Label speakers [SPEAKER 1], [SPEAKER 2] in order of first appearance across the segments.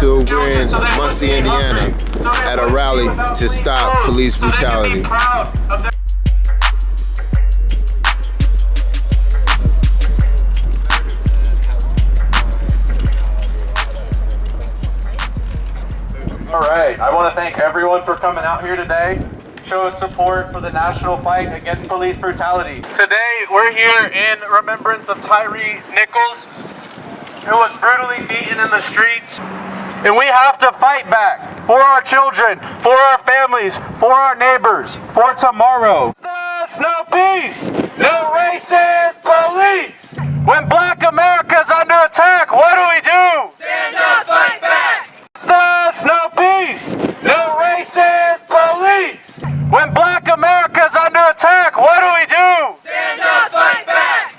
[SPEAKER 1] So we're in Muncie, Indiana, at a rally to stop police brutality.
[SPEAKER 2] All right, I want to thank everyone for coming out here today, showing support for the national fight against police brutality. Today, we're here in remembrance of Tyre Nichols, who was brutally beaten in the streets. And we have to fight back for our children, for our families, for our neighbors, for tomorrow. Justice, no peace, no racist police. When Black America's under attack, what do?
[SPEAKER 3] Stand up, fight back!
[SPEAKER 2] Justice, no peace, no racist police. When Black America's under attack, what do?
[SPEAKER 3] Stand up, fight back!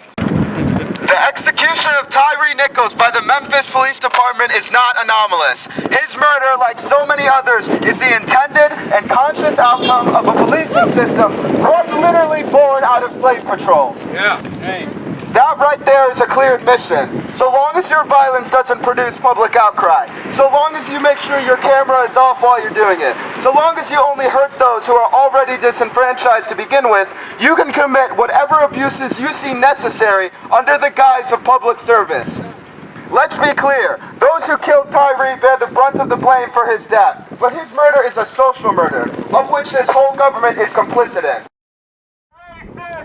[SPEAKER 4] The execution of Tyre Nichols by the Memphis Police Department is not anomalous. His murder, like so many others, is the intended and conscious outcome of a policing system quite literally born out of slave patrols.
[SPEAKER 2] Yeah. Hey.
[SPEAKER 4] That right there is a clear admission. So long as your violence doesn't produce public outcry, so long as you make sure your camera is off while you're doing it, so long as you only hurt those who are already disenfranchised to begin with, you can commit whatever abuses you see necessary under the guise of public service. Let's be clear, those who killed Tyre bear the brunt of the blame for his death, but his murder is a social murder, of which this whole government is complicit in.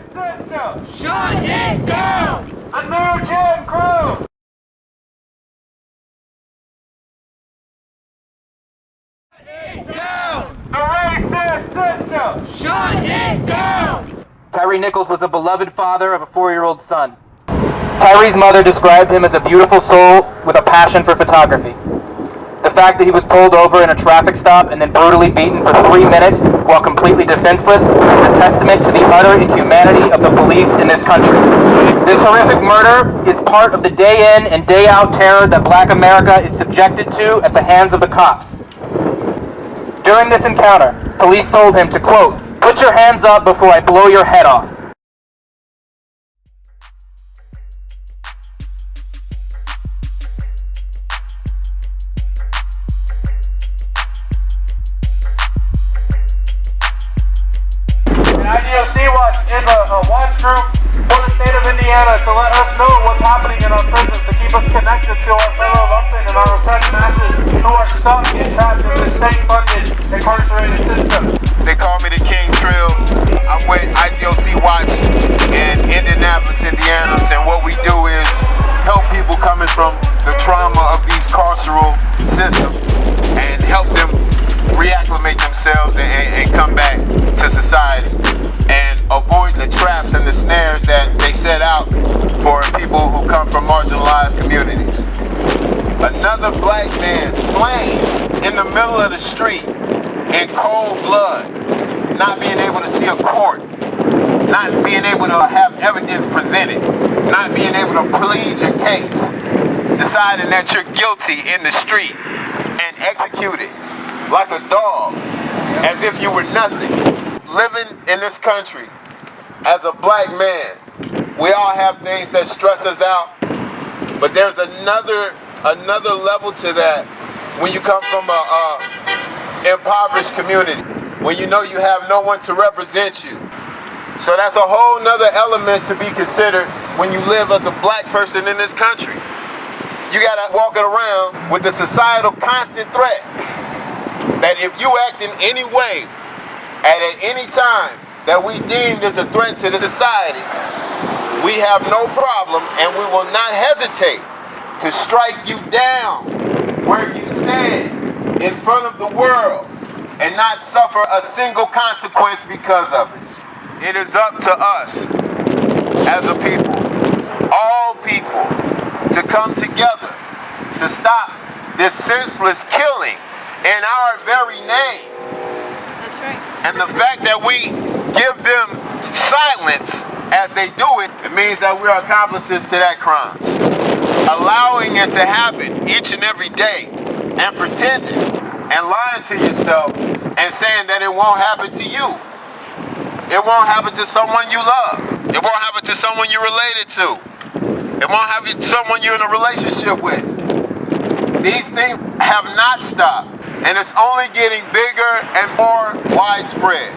[SPEAKER 2] System!
[SPEAKER 3] Shut it down!
[SPEAKER 2] The new Jim Crow!
[SPEAKER 3] Shut it down!
[SPEAKER 2] The racist system!
[SPEAKER 3] Shut it down!
[SPEAKER 5] Tyre Nichols was a beloved father of a 4-year-old son. Tyre's mother described him as a beautiful soul with a passion for photography. The fact that he was pulled over in a traffic stop and then brutally beaten for 3 minutes while completely defenseless is a testament to the utter inhumanity of the police in this country. This horrific murder is part of the day in and day out terror that Black America is subjected to at the hands of the cops. During this encounter, police told him to, quote, "Put your hands up before I blow your head off."
[SPEAKER 2] IDOC Watch is a watch group for the state of Indiana to let us know what's happening in our prisons, to keep us connected to our fellow lumpen and our oppressed masses who are stuck and trapped in this state-funded, incarcerated system.
[SPEAKER 1] They call me the King Trill. I'm with IDOC Watch in Indianapolis, Indiana, and what we do is help people coming from the trauma of these carceral systems and help them reacclimate themselves and come back to society and avoid the traps and the snares that they set out for people who come from marginalized communities. Another Black man slain in the middle of the street in cold blood, not being able to see a court, not being able to have evidence presented, not being able to plead your case, deciding that you're guilty in the street and executed like a dog, as if you were nothing. Living in this country as a Black man, we all have things that stress us out, but there's another level to that when you come from a impoverished community, when you know you have no one to represent you. So that's a whole nother element to be considered when you live as a Black person in this country. You gotta walk around with the societal constant threat that if you act in any way, at any time, that we deemed as a threat to the society, we have no problem and we will not hesitate to strike you down where you stand in front of the world and not suffer a single consequence because of it. It is up to us as a people, all people, to come together to stop this senseless killing in our very name.
[SPEAKER 6] That's right.
[SPEAKER 1] And the fact that we give them silence as they do it, it means that we are accomplices to that crime. Allowing it to happen each and every day and pretending and lying to yourself and saying that it won't happen to you. It won't happen to someone you love. It won't happen to someone you're related to. It won't happen to someone you're in a relationship with. These things have not stopped, and it's only getting bigger and more widespread.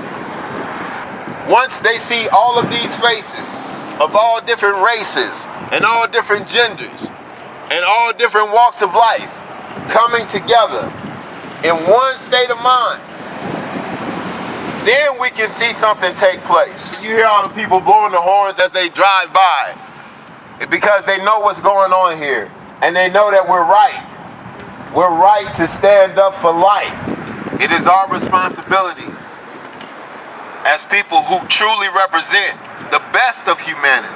[SPEAKER 1] Once they see all of these faces of all different races and all different genders and all different walks of life coming together in one state of mind, then we can see something take place. You hear all the people blowing the horns as they drive by because they know what's going on here and they know that we're right. We're right to stand up for life. It is our responsibility as people who truly represent the best of humanity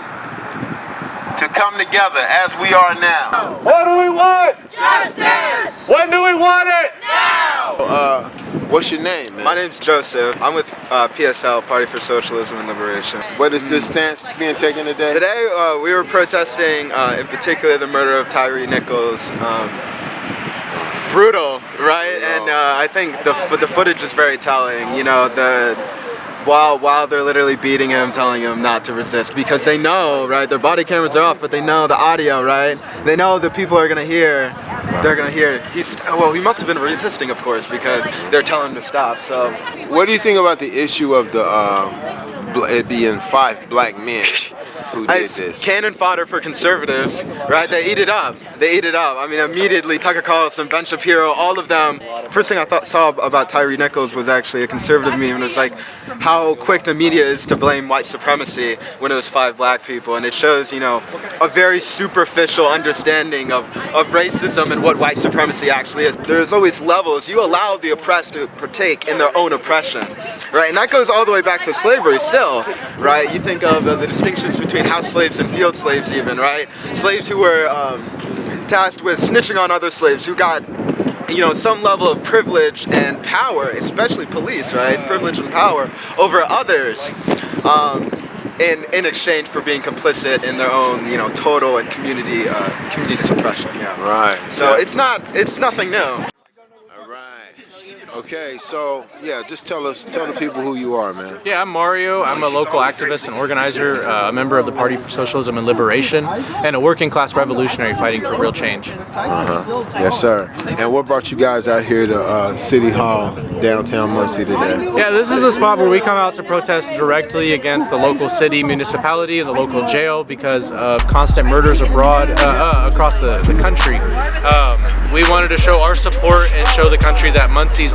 [SPEAKER 1] to come together as we are now.
[SPEAKER 2] What do we want?
[SPEAKER 3] Justice!
[SPEAKER 2] When do we want it?
[SPEAKER 3] Now!
[SPEAKER 1] What's your name, man?
[SPEAKER 6] My name's Joseph. I'm with PSL, Party for Socialism and Liberation.
[SPEAKER 1] What is this stance being taken today?
[SPEAKER 6] Today we were protesting, in particular, the murder of Tyre Nichols. Brutal, right? And I think the footage is very telling. You know, while they're literally beating him, telling him not to resist, because they know, right? Their body cameras are off, but they know the audio, right? They know the people are gonna hear. They're gonna hear. He must have been resisting, of course, because they're telling him to stop. So,
[SPEAKER 1] what do you think about the issue of it being 5 black men who did this?
[SPEAKER 6] Cannon fodder for conservatives, right? They eat it up. I mean, immediately, Tucker Carlson, Ben Shapiro, all of them. First thing I saw about Tyre Nichols was actually a conservative meme, and it was like how quick the media is to blame white supremacy when it was 5 black people, and it shows, you know, a very superficial understanding of racism and what white supremacy actually is. There's always levels. You allow the oppressed to partake in their own oppression, right? And that goes all the way back to slavery still, right? You think of the distinctions between house slaves and field slaves even, right? Slaves who were tasked with snitching on other slaves who got, you know, some level of privilege and power, especially police, right? Privilege and power over others in exchange for being complicit in their own, you know, total and community suppression. Yeah.
[SPEAKER 1] Right.
[SPEAKER 6] So it's nothing new.
[SPEAKER 1] Okay, so yeah, just tell the people who you are, man.
[SPEAKER 7] Yeah, I'm Mario. I'm a local activist and organizer, a member of the Party for Socialism and Liberation, and a working class revolutionary fighting for real change.
[SPEAKER 1] Yes, sir. And what brought you guys out here to City Hall, downtown Muncie today?
[SPEAKER 7] Yeah, this is the spot where we come out to protest directly against the local city, municipality, and the local jail because of constant murders abroad, across the country. We wanted to show our support and show the country that Muncie's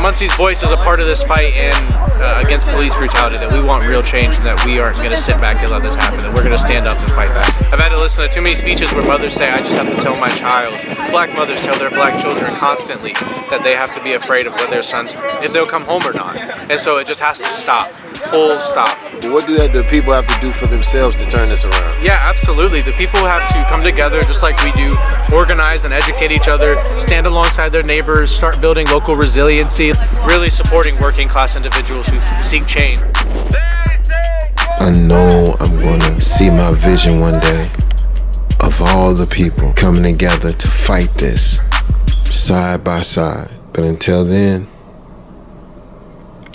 [SPEAKER 7] Muncie's voice is a part of this fight and against police brutality, that we want real change and that we aren't going to sit back and let this happen, that we're going to stand up and fight back. I've had to listen to too many speeches where mothers say, I just have to tell my child. Black mothers tell their black children constantly that they have to be afraid of what their sons, if they'll come home or not. And so it just has to stop. Full stop.
[SPEAKER 1] What do the people have to do for themselves to turn this around?
[SPEAKER 7] Yeah, absolutely. The people have to come together just like we do, organize and educate each other, stand alongside their neighbors, start building local resiliency, really supporting working class individuals who seek change.
[SPEAKER 8] I know I'm gonna see my vision one day of all the people coming together to fight this side by side. But until then,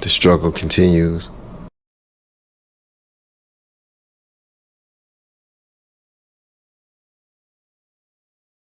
[SPEAKER 8] the struggle continues.